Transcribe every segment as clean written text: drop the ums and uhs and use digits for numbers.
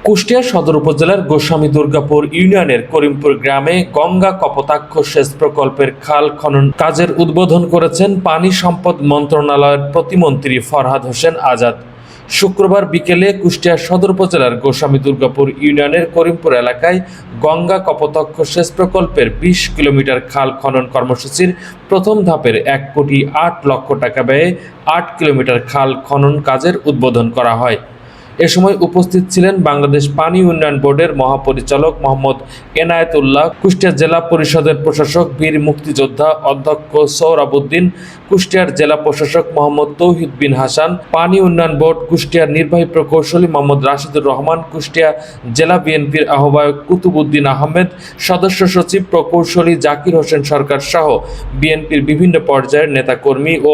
কুষ্টিয়া সদর উপজেলার গোস্বামী দুর্গাপুর ইউনিয়নের করিমপুর গ্রামে গঙ্গা কপোতাক্ষ সেচ প্রকল্পের খাল খনন কাজের উদ্বোধন করেছেন পানি সম্পদ মন্ত্রণালয়ের প্রতিমন্ত্রী ফরহাদ হোসেন আজাদ। শুক্রবার বিকেলে কুষ্টিয়া সদর উপজেলার গোস্বামী দুর্গাপুর ইউনিয়নের করিমপুর এলাকায় গঙ্গা কপোতাক্ষ সেচ প্রকল্পের ২০ কিলোমিটার খাল খনন কর্মসূচির প্রথম ধাপের ১,৮,০০,০০০ টাকা ব্যয়ে ৮ কিলোমিটার খাল খনন কাজের উদ্বোধন করা হয়। এ সময় উপস্থিত ছিলেন বাংলাদেশ পানি উন্নয়ন বোর্ডের মহাপরিচালক মোহাম্মদ এনায়েতুল্লাহ, কুষ্টিয়া জেলা পরিষদের প্রশাসক বীর মুক্তিযোদ্ধা অধ্যক্ষ সোহরাবউদ্দিন, কুষ্টিয়ার জেলা প্রশাসক মোহাম্মদ তৌহিদ বিন হাসান, পানি উন্নয়ন বোর্ড কুষ্টিয়ার নির্বাহী প্রকৌশলী মোহাম্মদ রাশিদুর রহমান, কুষ্টিয়া জেলা বিএনপির আহ্বায়ক কুতুবউদ্দিন আহমেদ, সদস্য সচিব প্রকৌশলী জাকির হোসেন সরকার সহ বিএনপির বিভিন্ন পর্যায়ের নেতাকর্মী ও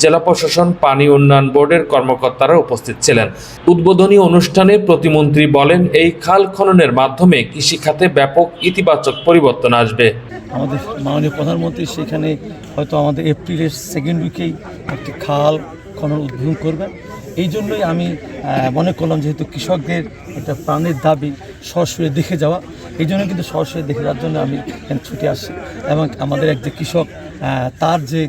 জেলা প্রশাসন, পানি উন্নয়ন বোর্ডের কর্মকর্তারা উপস্থিত ছিলেন। উদ্বোধনী অনুষ্ঠানে প্রতিমন্ত্রী বলেন, এই খাল খননের মাধ্যমে কৃষিখাতে ব্যাপক ইতিবাচক পরিবর্তন আসবে। আমাদের মাননীয় প্রধানমন্ত্রী সেখানে হয়তো আমাদের এপ্রিলের সেকেন্ড উইকেই একটি খাল খনন উদ্বোধন করবেন। এই জন্যই আমি মনে করলাম, যেহেতু কৃষকদের একটা প্রাণের দাবি সরাসরি দেখে যাওয়া, এই জন্য কিন্তু সরাসরি দেখে যাওয়ার জন্য আমি এখানে ছুটে আসছি। এবং আমাদের এক যে কৃষক, তার যে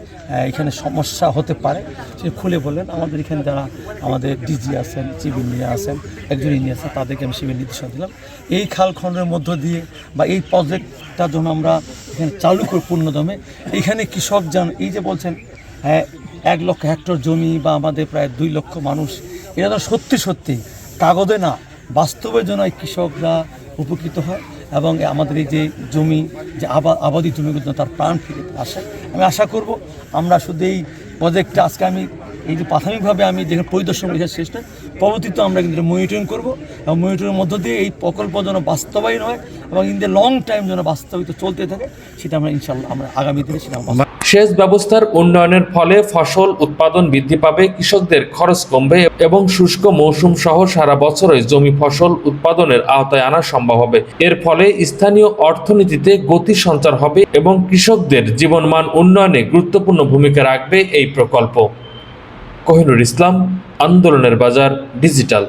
এখানে সমস্যা হতে পারে সে খুলে বললেন। আমাদের এখানে যারা আমাদের ডিজি আছেন, চিফ ইঞ্জিনিয়ার আছেন, একজন ইঞ্জিনিয়ার আছেন, তাদেরকে আমি সেভাবে নির্দেশনা দিলাম এই খাল খননের মধ্য দিয়ে বা এই প্রজেক্টটার জন্য আমরা এখানে চালু করে পূর্ণদমে এখানে কৃষক যান, এই যে বলছেন 1,00,000 হেক্টর জমি বা আমাদের প্রায় 2 লক্ষ মানুষ, এটা তো সত্যি কাগজে না, বাস্তবের জন্য এই কৃষকরা উপকৃত হয় এবং আমাদের এই যে জমি, যে আবাদি জমিগুলো তার প্রাণ ফিরে আসে। আমি আশা করব আমরা শুধু এই প্রজেক্টটা আজকে আমি এই যে প্রাথমিকভাবে আমি যেখানে পরিদর্শন করেছি শেষ নয়, পরবর্তীতে আমরা কিন্তু মনিটরিং করব এবং মনিটরিংয়ের মধ্য দিয়ে এই প্রকল্প যেন বাস্তবায়ন হয় এবং ইন দ্য লং টাইম যেন বাস্তবিত চলতে থাকে, সেটা আমরা ইনশাল্লাহ আমরা আগামী দিনে সেটা। সেচ ব্যবস্থার উন্নয়নের ফলে ফসল উৎপাদন বৃদ্ধি পাবে, কৃষকদের খরচ কমবে এবং শুষ্ক মৌসুম সহ সারা বছরই জমি ফসল উৎপাদনের আওতায় আনা সম্ভব হবে। এর ফলে স্থানীয় অর্থনীতিতে গতি সঞ্চার হবে এবং কৃষকদের জীবনমান উন্নয়নে গুরুত্বপূর্ণ ভূমিকা রাখবে এই প্রকল্প। কোহিনুর ইসলাম, আন্দোলনের বাজার, ডিজিটাল।